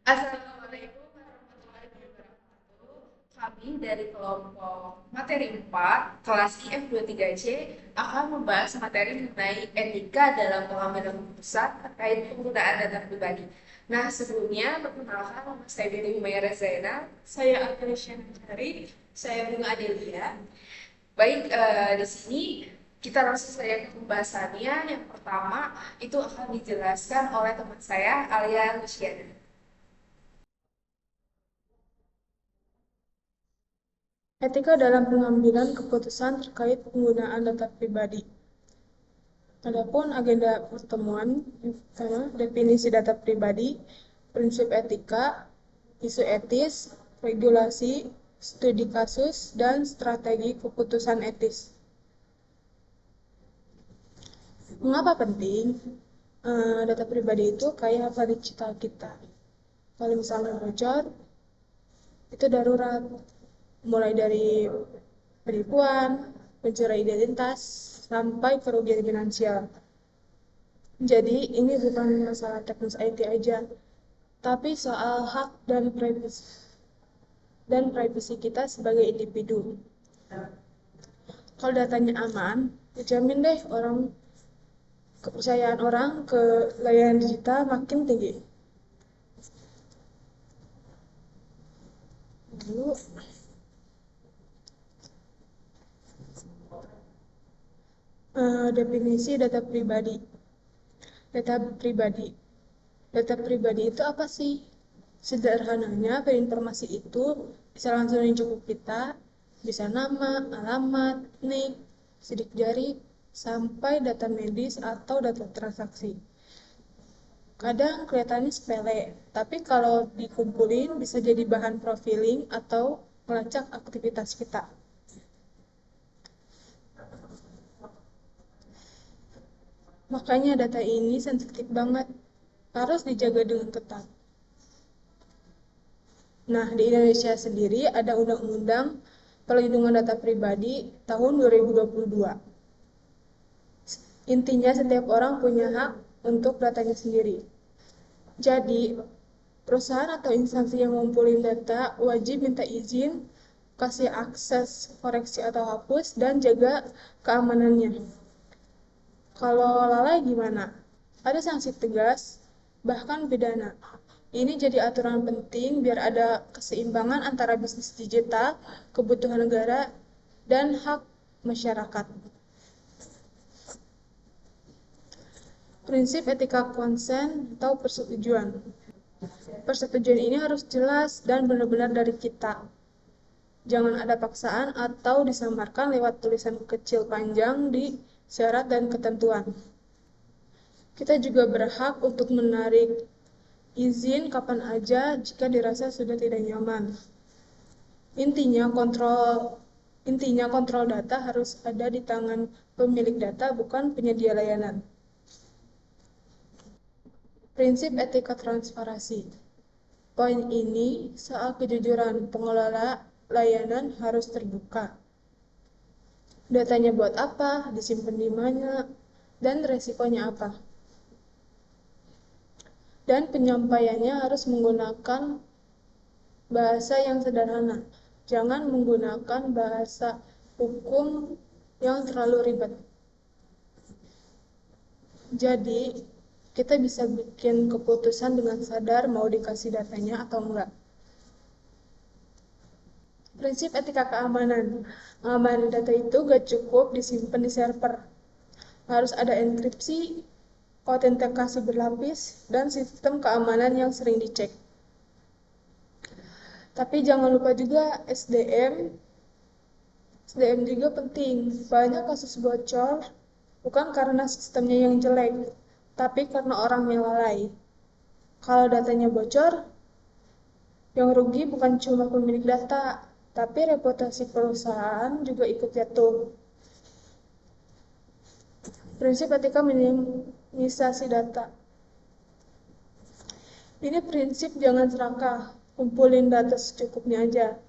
Assalamualaikum warahmatullahi wabarakatuh. Kami dari kelompok materi 4, kelas IF23C akan membahas materi mengenai etika dalam pengambilan keputusan terkait penggunaan data pribadi. Nah, sebelumnya perkenalkan nama saya Diri Humayra Zainal, saya Agnesya Najari, saya Bunga Adelia. Baik, di sini kita langsung saja ke pembahasannya. Yang pertama itu akan dijelaskan oleh teman saya Alia Luciana. Etika dalam pengambilan keputusan terkait penggunaan data pribadi. Adapun agenda pertemuan, yang pertama, definisi data pribadi, prinsip etika, isu etis, regulasi, studi kasus, dan strategi keputusan etis. Mengapa penting? Data pribadi itu kayak apa digital kita. Kalau misalnya bocor, itu darurat. Mulai dari penipuan, pencurian identitas, sampai kerugian finansial. Jadi ini bukan masalah teknis IT aja, tapi soal hak dan privasi kita sebagai individu. Kalau datanya aman, dijamin deh kepercayaan orang ke layanan digital makin tinggi. Lalu definisi data pribadi. Data pribadi. Data pribadi itu apa sih? Sederhananya, berinformasi itu bisa langsung cukup kita, bisa nama, alamat, nik, sidik jari, sampai data medis atau data transaksi. Kadang kelihatannya sepele, tapi kalau dikumpulin bisa jadi bahan profiling atau melacak aktivitas kita. Makanya data ini sensitif banget, harus dijaga dengan ketat. Nah, di Indonesia sendiri ada Undang-Undang Perlindungan Data Pribadi tahun 2022. Intinya setiap orang punya hak untuk datanya sendiri. Jadi, perusahaan atau instansi yang ngumpulin data wajib minta izin, kasih akses koreksi atau hapus, dan jaga keamanannya. Kalau lalai gimana? Ada sanksi tegas, bahkan pidana. Ini jadi aturan penting biar ada keseimbangan antara bisnis digital, kebutuhan negara, dan hak masyarakat. Prinsip etika konsen atau persetujuan. Persetujuan ini harus jelas dan benar-benar dari kita. Jangan ada paksaan atau disamarkan lewat tulisan kecil panjang di syarat dan ketentuan. Kita juga berhak untuk menarik izin kapan aja jika dirasa sudah tidak nyaman. Intinya kontrol data harus ada di tangan pemilik data, bukan penyedia layanan. Prinsip etika transparansi. Poin ini soal kejujuran pengelola layanan harus terbuka. Datanya buat apa, disimpan di mana, dan resikonya apa. Dan penyampaiannya harus menggunakan bahasa yang sederhana. Jangan menggunakan bahasa hukum yang terlalu ribet. Jadi, kita bisa bikin keputusan dengan sadar mau dikasih datanya atau enggak. Prinsip etika keamanan. Pengamanan data itu gak cukup disimpan di server. Harus ada enkripsi, autentikasi berlapis, dan sistem keamanan yang sering dicek. Tapi jangan lupa juga SDM. SDM juga penting. Banyak kasus bocor bukan karena sistemnya yang jelek, tapi karena orang yang lalai. Kalau datanya bocor, yang rugi bukan cuma pemilik data, tapi reputasi perusahaan juga ikut jatuh. Prinsip etika minimisasi data. Ini prinsip jangan serakah, kumpulin data secukupnya aja.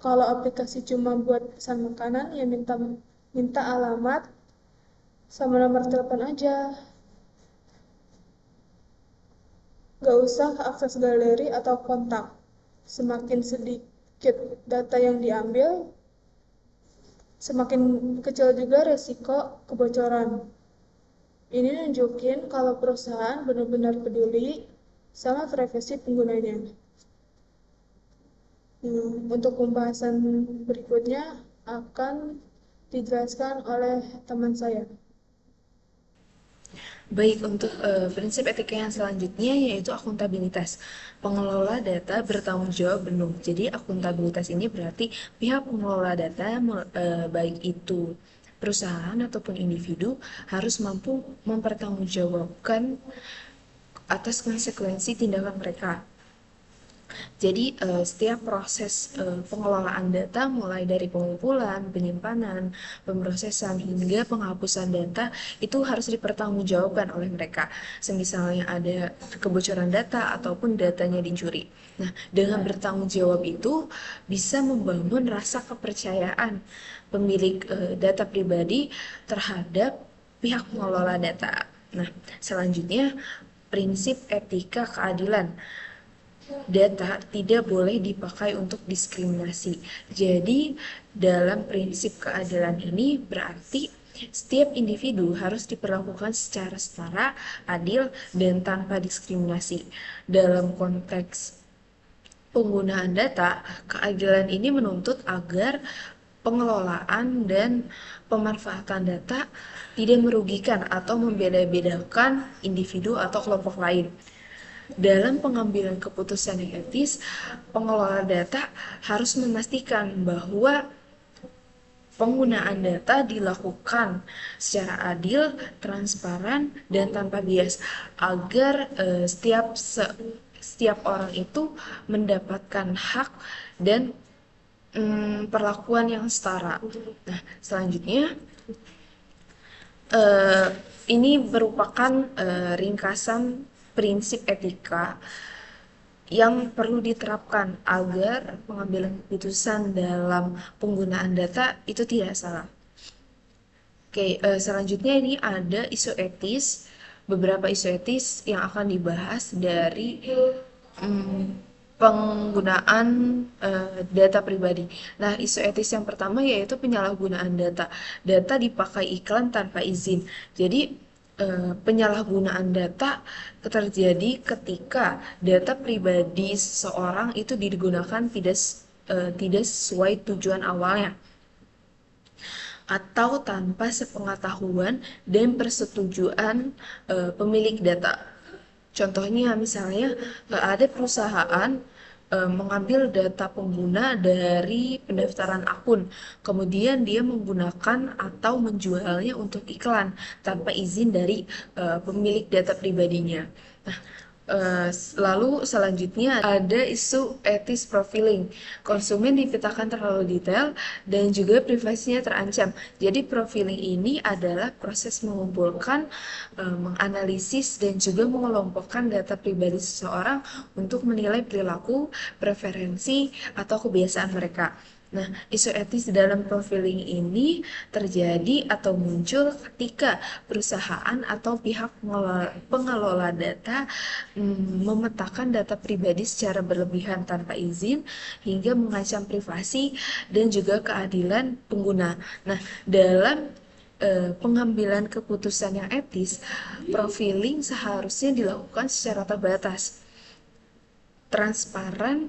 Kalau aplikasi cuma buat pesan makanan, ya minta alamat sama nomor telepon aja. Gak usah akses galeri atau kontak. Semakin sedikit data yang diambil, semakin kecil juga resiko kebocoran. Ini nunjukin kalau perusahaan benar-benar peduli sama privasi penggunanya. Untuk pembahasan berikutnya akan dijelaskan oleh teman saya. Baik, untuk prinsip etika yang selanjutnya yaitu akuntabilitas. Pengelola data bertanggung jawab penuh. Jadi akuntabilitas ini berarti pihak pengelola data, baik itu perusahaan ataupun individu, harus mampu mempertanggungjawabkan atas konsekuensi tindakan mereka. Jadi setiap proses pengelolaan data mulai dari pengumpulan, penyimpanan, pemrosesan hingga penghapusan data itu harus dipertanggungjawabkan oleh mereka. Semisalnya ada kebocoran data ataupun datanya dicuri. Nah, dengan bertanggung jawab itu bisa membangun rasa kepercayaan pemilik data pribadi terhadap pihak pengelola data. Nah, selanjutnya prinsip etika keadilan. Data tidak boleh dipakai untuk diskriminasi. Jadi, dalam prinsip keadilan ini berarti setiap individu harus diperlakukan secara setara, adil, dan tanpa diskriminasi. Dalam konteks penggunaan data, keadilan ini menuntut agar pengelolaan dan pemanfaatan data tidak merugikan atau membeda-bedakan individu atau kelompok lain. Dalam pengambilan keputusan yang etis, pengelola data harus memastikan bahwa penggunaan data dilakukan secara adil, transparan, dan tanpa bias agar setiap orang itu mendapatkan hak dan perlakuan yang setara. Nah, selanjutnya ini merupakan ringkasan prinsip etika yang perlu diterapkan agar pengambilan keputusan dalam penggunaan data itu tidak salah. Oke, selanjutnya ini ada isu etis, beberapa isu etis yang akan dibahas dari penggunaan data pribadi. Nah, isu etis yang pertama yaitu penyalahgunaan data. Data dipakai iklan tanpa izin. Jadi, penyalahgunaan data terjadi ketika data pribadi seseorang itu digunakan tidak sesuai tujuan awalnya atau tanpa sepengetahuan dan persetujuan pemilik data. Contohnya misalnya ada perusahaan mengambil data pengguna dari pendaftaran akun, kemudian dia menggunakan atau menjualnya untuk iklan tanpa izin dari pemilik data pribadinya. Nah, lalu selanjutnya ada isu etis profiling. Konsumen dipetakan terlalu detail dan juga privasinya terancam. Jadi profiling ini adalah proses mengumpulkan, menganalisis dan juga mengelompokkan data pribadi seseorang untuk menilai perilaku, preferensi, atau kebiasaan mereka. Nah, isu etis dalam profiling ini terjadi atau muncul ketika perusahaan atau pihak pengelola data memetakan data pribadi secara berlebihan tanpa izin hingga mengancam privasi dan juga keadilan pengguna. Nah, dalam pengambilan keputusan yang etis, profiling seharusnya dilakukan secara terbatas, transparan,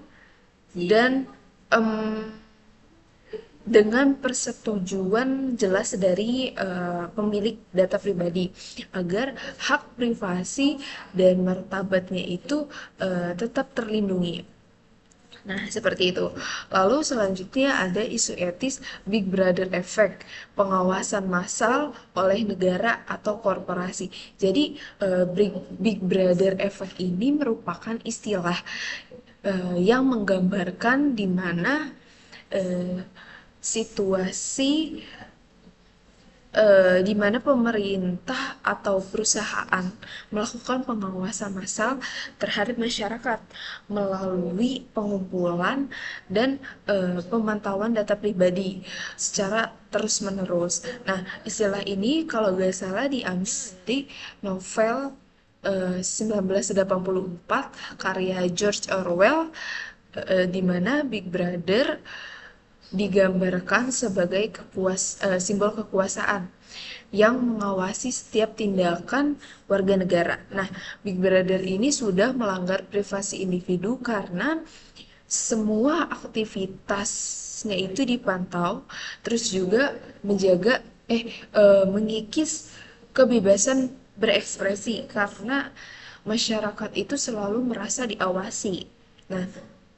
dan dengan persetujuan jelas dari pemilik data pribadi agar hak privasi dan martabatnya itu tetap terlindungi. Nah, seperti itu. Lalu selanjutnya ada isu etis Big Brother Effect, pengawasan massal oleh negara atau korporasi. Jadi, Big Brother Effect ini merupakan istilah yang menggambarkan di mana situasi di mana pemerintah atau perusahaan melakukan pengawasan massal terhadap masyarakat melalui pengumpulan dan pemantauan data pribadi secara terus-menerus. Nah, istilah ini kalau nggak salah diambil di novel 1984 karya George Orwell, di mana Big Brother digambarkan sebagai simbol kekuasaan yang mengawasi setiap tindakan warga negara. Nah, Big Brother ini sudah melanggar privasi individu karena semua aktivitasnya itu dipantau, terus juga mengikis kebebasan berekspresi karena masyarakat itu selalu merasa diawasi. Nah,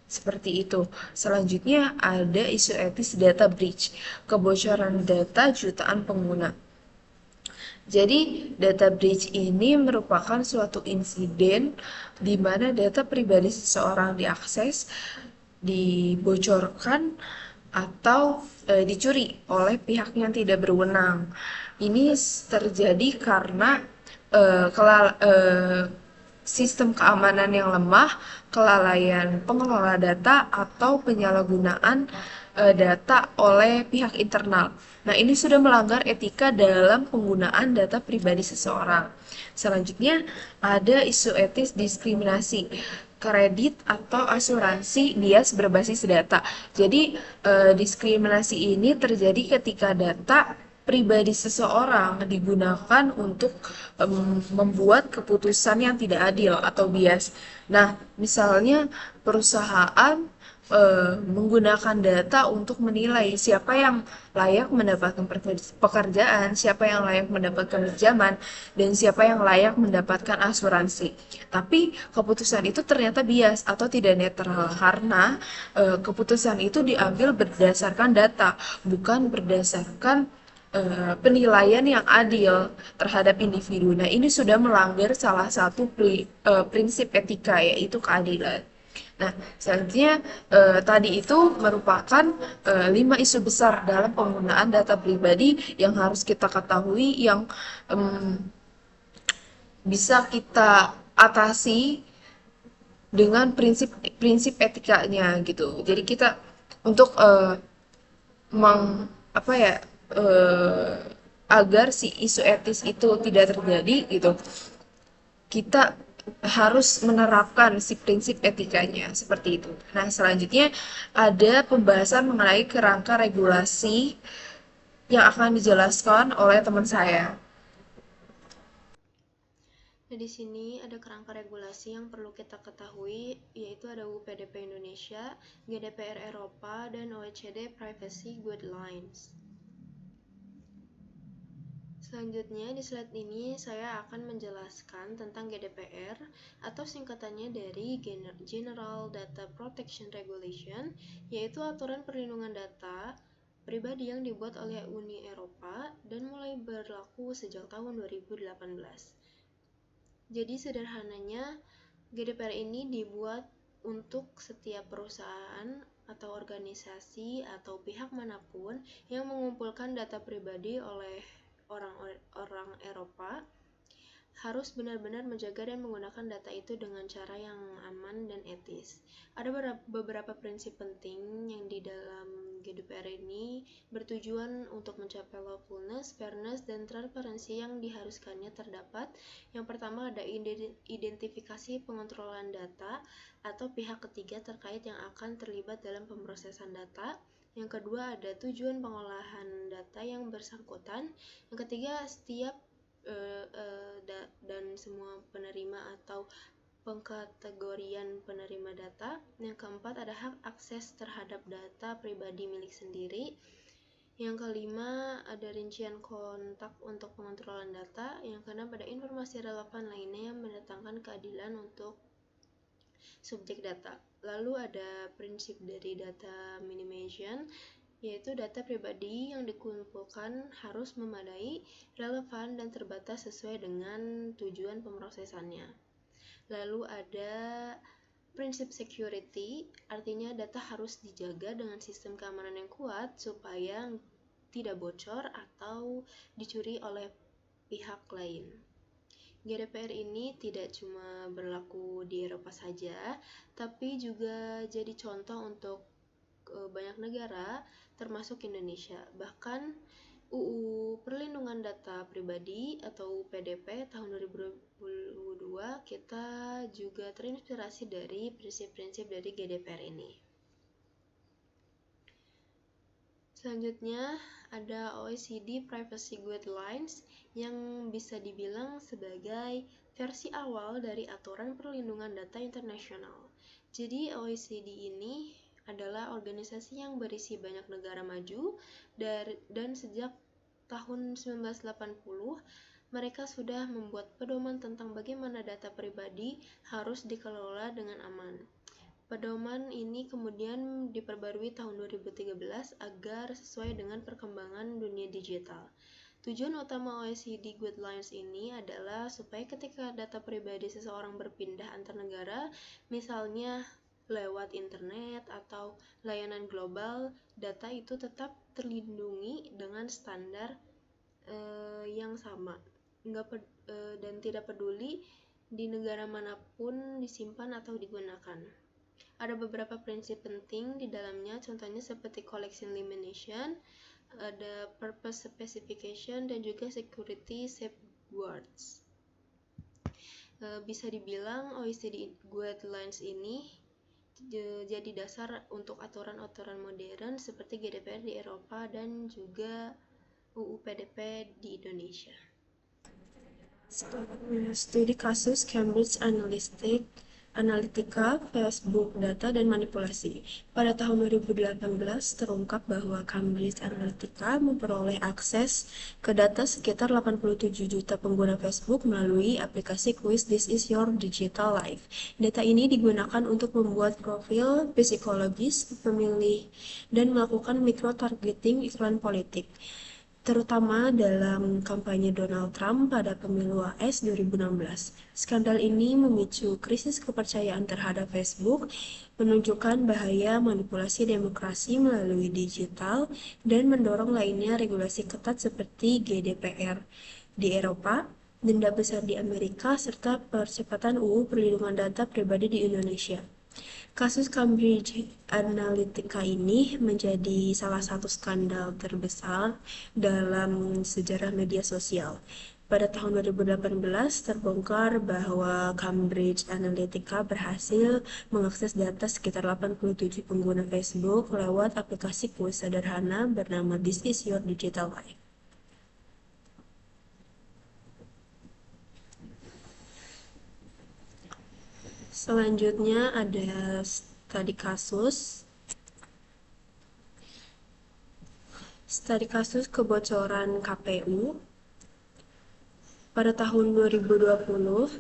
seperti itu. Selanjutnya ada isu etis data breach, kebocoran data jutaan pengguna. Jadi, data breach ini merupakan suatu insiden di mana data pribadi seseorang diakses, dibocorkan, atau dicuri oleh pihak yang tidak berwenang. Ini terjadi karena sistem keamanan yang lemah, kelalaian pengelola data, atau penyalahgunaan data oleh pihak internal. Nah, ini sudah melanggar etika dalam penggunaan data pribadi seseorang. Selanjutnya, ada isu etis diskriminasi kredit atau asuransi bias berbasis data. Jadi, diskriminasi ini terjadi ketika data pribadi seseorang digunakan untuk membuat keputusan yang tidak adil atau bias. Nah, misalnya perusahaan menggunakan data untuk menilai siapa yang layak mendapatkan pekerjaan, siapa yang layak mendapatkan pinjaman, dan siapa yang layak mendapatkan asuransi. Tapi keputusan itu ternyata bias atau tidak netral karena keputusan itu diambil berdasarkan data, bukan berdasarkan penilaian yang adil terhadap individu. Nah, ini sudah melanggar salah satu prinsip etika, yaitu keadilan. Nah, selanjutnya tadi itu merupakan 5 isu besar dalam penggunaan data pribadi yang harus kita ketahui, yang bisa kita atasi dengan prinsip etikanya gitu. Jadi kita untuk apa ya, eh, agar si isu etis itu tidak terjadi gitu, kita harus menerapkan si prinsip etikanya seperti itu. Nah, selanjutnya ada pembahasan mengenai kerangka regulasi yang akan dijelaskan oleh teman saya. Nah, di sini ada kerangka regulasi yang perlu kita ketahui, yaitu ada UU PDP Indonesia, GDPR Eropa, dan OECD Privacy Guidelines. Selanjutnya, di slide ini saya akan menjelaskan tentang GDPR atau singkatannya dari General Data Protection Regulation, yaitu aturan perlindungan data pribadi yang dibuat oleh Uni Eropa dan mulai berlaku sejak tahun 2018. Jadi sederhananya, GDPR ini dibuat untuk setiap perusahaan atau organisasi atau pihak manapun yang mengumpulkan data pribadi oleh orang Eropa harus benar-benar menjaga dan menggunakan data itu dengan cara yang aman dan etis. Ada beberapa prinsip penting yang di dalam GDPR ini bertujuan untuk mencapai lawfulness, fairness, dan transparansi yang diharuskannya terdapat. Yang pertama ada identifikasi pengontrolan data atau pihak ketiga terkait yang akan terlibat dalam pemrosesan data. Yang kedua ada tujuan pengolahan data yang bersangkutan. Yang ketiga setiap dan semua penerima atau pengkategorian penerima data. Yang keempat ada hak akses terhadap data pribadi milik sendiri. Yang kelima ada rincian kontak untuk pengontrolan data. Yang keenam ada informasi relevan lainnya yang mendatangkan keadilan untuk subjek data. Lalu ada prinsip dari data minimization, yaitu data pribadi yang dikumpulkan harus memadai, relevan, dan terbatas sesuai dengan tujuan pemrosesannya. Lalu ada prinsip security, artinya data harus dijaga dengan sistem keamanan yang kuat supaya tidak bocor atau dicuri oleh pihak lain. GDPR ini tidak cuma berlaku di Eropa saja, tapi juga jadi contoh untuk banyak negara termasuk Indonesia. Bahkan UU Perlindungan Data Pribadi atau PDP tahun 2022 kita juga terinspirasi dari prinsip-prinsip dari GDPR ini. Selanjutnya ada OECD Privacy Guidelines yang bisa dibilang sebagai versi awal dari aturan perlindungan data internasional. Jadi OECD ini adalah organisasi yang berisi banyak negara maju dan sejak tahun 1980 mereka sudah membuat pedoman tentang bagaimana data pribadi harus dikelola dengan aman. Pedoman ini kemudian diperbarui tahun 2013 agar sesuai dengan perkembangan dunia digital. Tujuan utama OECD Guidelines ini adalah supaya ketika data pribadi seseorang berpindah antar negara, misalnya lewat internet atau layanan global, data itu tetap terlindungi dengan standar yang sama, dan tidak peduli di negara manapun disimpan atau digunakan. Ada beberapa prinsip penting di dalamnya, contohnya seperti collection elimination, ada purpose specification, dan juga security safeguards. Bisa dibilang OECD Guidelines ini jadi dasar untuk aturan-aturan modern seperti GDPR di Eropa dan juga UU PDP di Indonesia. Studi kasus Cambridge Analytica, Facebook, data, dan manipulasi. Pada tahun 2018 terungkap bahwa Cambridge Analytica memperoleh akses ke data sekitar 87 juta pengguna Facebook melalui aplikasi kuis This Is Your Digital Life. Data ini digunakan untuk membuat profil psikologis pemilih dan melakukan micro-targeting iklan politik, terutama dalam kampanye Donald Trump pada pemilu AS 2016. Skandal ini memicu krisis kepercayaan terhadap Facebook, menunjukkan bahaya manipulasi demokrasi melalui digital, dan mendorong lainnya regulasi ketat seperti GDPR di Eropa, denda besar di Amerika, serta percepatan UU Perlindungan Data Pribadi di Indonesia. Kasus Cambridge Analytica ini menjadi salah satu skandal terbesar dalam sejarah media sosial. Pada tahun 2018 terbongkar bahwa Cambridge Analytica berhasil mengakses data sekitar 87 pengguna Facebook lewat aplikasi kuis sederhana bernama This Is Your Digital Life. Selanjutnya ada studi kasus kebocoran KPU. Pada tahun 2020,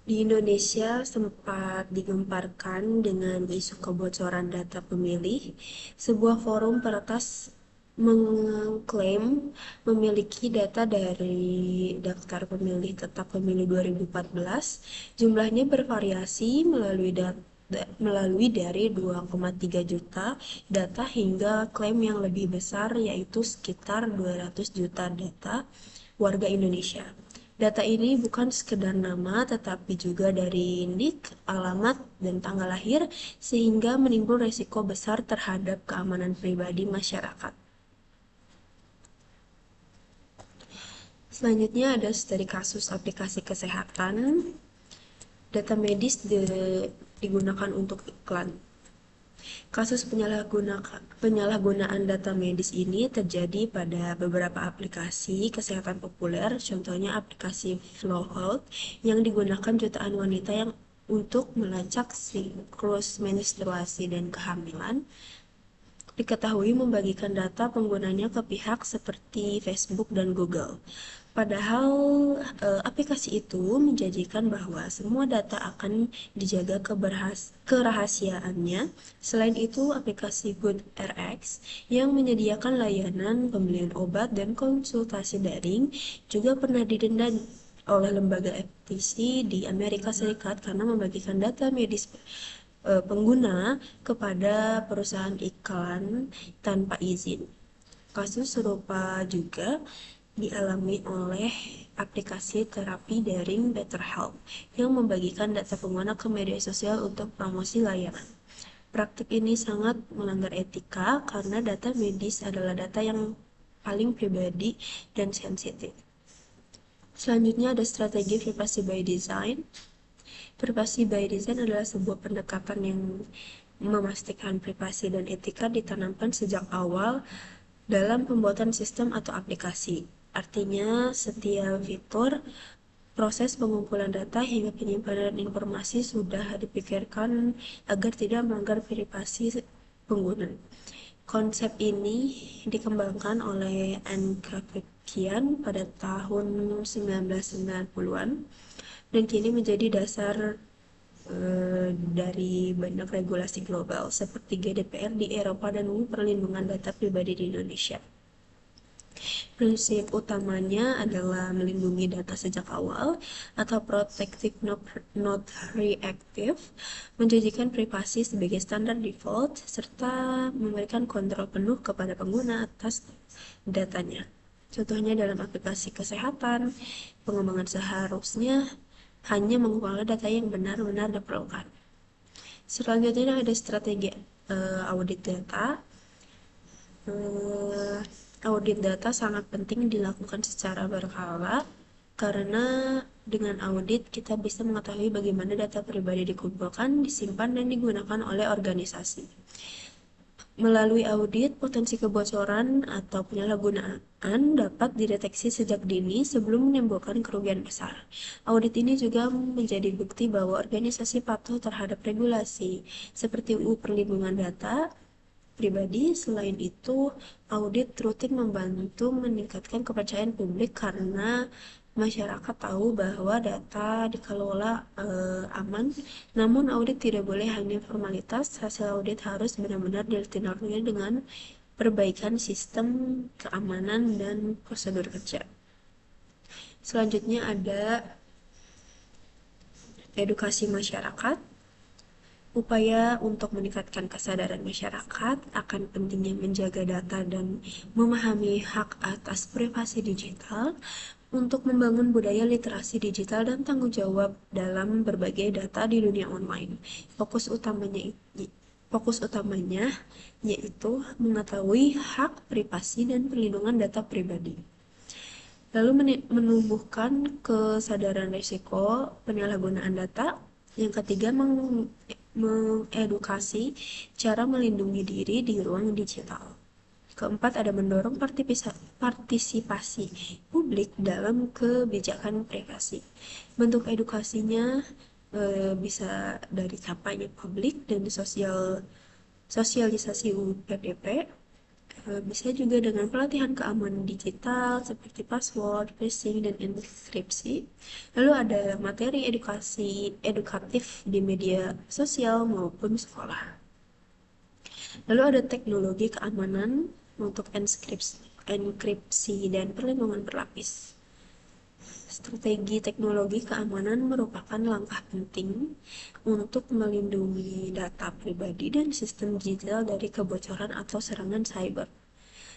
di Indonesia sempat digemparkan dengan isu kebocoran data pemilih. Sebuah forum peretas mengklaim memiliki data dari daftar pemilih tetap pemilu 2014. Jumlahnya bervariasi melalui dari 2,3 juta data hingga klaim yang lebih besar yaitu sekitar 200 juta data warga Indonesia. Data ini bukan sekedar nama tetapi juga dari NIK, alamat, dan tanggal lahir sehingga menimbul resiko besar terhadap keamanan pribadi masyarakat. Selanjutnya ada studi kasus aplikasi kesehatan. Data medis digunakan untuk iklan. Kasus penyalahgunaan data medis ini terjadi pada beberapa aplikasi kesehatan populer, contohnya aplikasi Flowhealth yang digunakan jutaan wanita yang untuk melacak siklus menstruasi dan kehamilan. Diketahui membagikan data penggunanya ke pihak seperti Facebook dan Google. Padahal aplikasi itu menjanjikan bahwa semua data akan dijaga kerahasiaannya. Selain itu, aplikasi GoodRx yang menyediakan layanan pembelian obat dan konsultasi daring juga pernah didenda oleh lembaga FTC di Amerika Serikat karena membagikan data medis pengguna kepada perusahaan iklan tanpa izin. Kasus serupa juga dialami oleh aplikasi terapi daring BetterHelp yang membagikan data pengguna ke media sosial untuk promosi layanan. Praktik ini sangat melanggar etika karena data medis adalah data yang paling pribadi dan sensitif. Selanjutnya ada strategi privacy by design. Privacy by design adalah sebuah pendekatan yang memastikan privasi dan etika ditanamkan sejak awal dalam pembuatan sistem atau aplikasi. Artinya, setiap fitur, proses pengumpulan data hingga penyimpanan informasi sudah dipikirkan agar tidak melanggar privasi pengguna. Konsep ini dikembangkan oleh Anne Crapikian pada tahun 1990-an dan kini menjadi dasar dari banyak regulasi global seperti GDPR di Eropa dan perlindungan data pribadi di Indonesia. Prinsip utamanya adalah melindungi data sejak awal atau protective not reactive, menjadikan privasi sebagai standar default, serta memberikan kontrol penuh kepada pengguna atas datanya. Contohnya dalam aplikasi kesehatan, pengembangan seharusnya hanya mengumpulkan data yang benar-benar diperlukan. Selanjutnya ada strategi audit data. Audit data sangat penting dilakukan secara berkala karena dengan audit kita bisa mengetahui bagaimana data pribadi dikumpulkan, disimpan, dan digunakan oleh organisasi. Melalui audit, potensi kebocoran atau penyalahgunaan dapat dideteksi sejak dini sebelum menimbulkan kerugian besar. Audit ini juga menjadi bukti bahwa organisasi patuh terhadap regulasi seperti UU Perlindungan Data pribadi. Selain itu, audit rutin membantu meningkatkan kepercayaan publik karena masyarakat tahu bahwa data dikelola aman. Namun audit tidak boleh hanya formalitas. Hasil audit harus benar-benar ditindaklanjuti dengan perbaikan sistem keamanan dan prosedur kerja. Selanjutnya ada edukasi masyarakat. Upaya untuk meningkatkan kesadaran masyarakat akan pentingnya menjaga data dan memahami hak atas privasi digital untuk membangun budaya literasi digital dan tanggung jawab dalam berbagai data di dunia online. Fokus utamanya yaitu mengetahui hak privasi dan perlindungan data pribadi. Lalu menumbuhkan kesadaran risiko penyalahgunaan data. Yang ketiga, mengedukasi cara melindungi diri di ruang digital. Keempat, ada mendorong partisipasi publik dalam kebijakan privasi. Bentuk edukasinya bisa dari kampanye publik dan sosialisasi UPDP. Bisa juga dengan pelatihan keamanan digital seperti password, phishing, dan enkripsi. Lalu ada materi edukatif di media sosial maupun sekolah. Lalu ada teknologi keamanan untuk enkripsi dan perlindungan berlapis. Strategi teknologi keamanan merupakan langkah penting untuk melindungi data pribadi dan sistem digital dari kebocoran atau serangan cyber.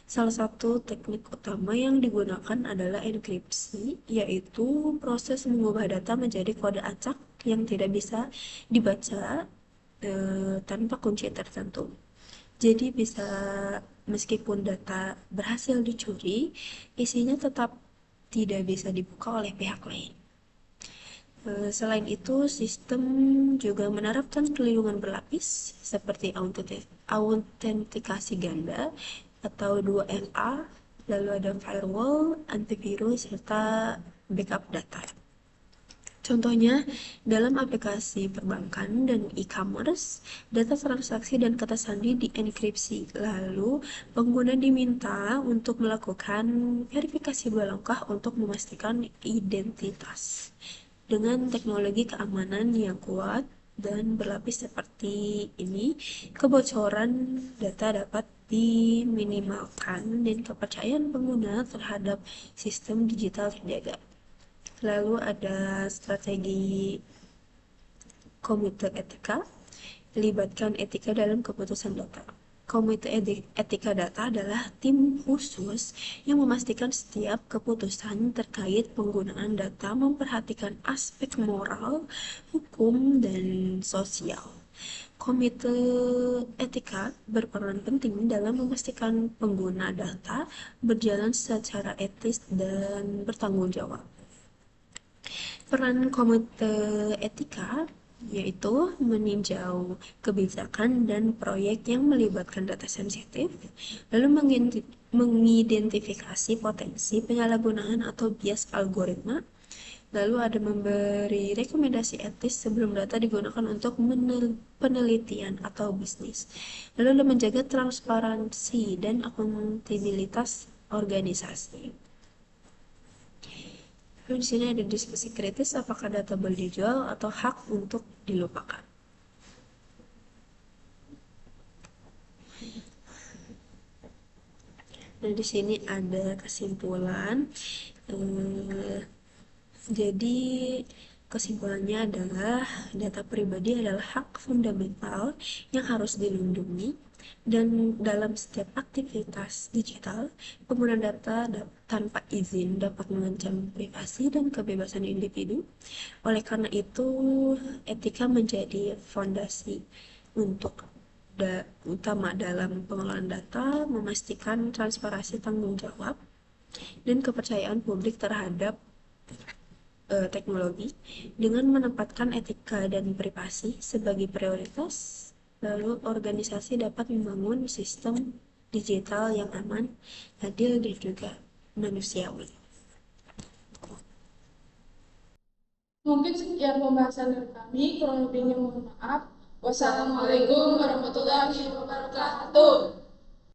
Salah satu teknik utama yang digunakan adalah enkripsi, yaitu proses mengubah data menjadi kode acak yang tidak bisa dibaca tanpa kunci tertentu. Jadi bisa meskipun data berhasil dicuri, isinya tetap tidak bisa dibuka oleh pihak lain. Selain itu, sistem juga menerapkan perlindungan berlapis seperti autentikasi ganda atau 2FA, lalu ada firewall, antivirus, serta backup data. Contohnya, dalam aplikasi perbankan dan e-commerce, data transaksi dan kata sandi dienkripsi. Lalu, pengguna diminta untuk melakukan verifikasi 2 langkah untuk memastikan identitas. Dengan teknologi keamanan yang kuat dan berlapis seperti ini, kebocoran data dapat diminimalkan dan kepercayaan pengguna terhadap sistem digital terjaga. Lalu ada strategi komite etika, libatkan etika dalam keputusan data. Komite etika data adalah tim khusus yang memastikan setiap keputusan terkait penggunaan data memperhatikan aspek moral, hukum, dan sosial. Komite etika berperan penting dalam memastikan pengguna data berjalan secara etis dan bertanggung jawab. Peran komite etika yaitu meninjau kebijakan dan proyek yang melibatkan data sensitif, lalu mengidentifikasi potensi penyalahgunaan atau bias algoritma, lalu ada memberi rekomendasi etis sebelum data digunakan untuk penelitian atau bisnis, lalu ada menjaga transparansi dan akuntabilitas organisasi. Lalu di sini ada diskusi kritis apakah data boleh dijual atau hak untuk dilupakan. Nah, di sini ada kesimpulan. Jadi kesimpulannya adalah data pribadi adalah hak fundamental yang harus dilindungi, dan dalam setiap aktivitas digital, penggunaan data tanpa izin dapat mengancam privasi dan kebebasan individu. Oleh karena itu, etika menjadi fondasi untuk utama dalam pengelolaan data, memastikan transparansi tanggung jawab dan kepercayaan publik terhadap teknologi dengan menempatkan etika dan privasi sebagai prioritas. Lalu organisasi dapat membangun sistem digital yang aman, adil, dan juga manusiawi. Mungkin sekian pembahasan dari kami, kurang lebihnya mohon maaf. Wassalamualaikum warahmatullahi wabarakatuh.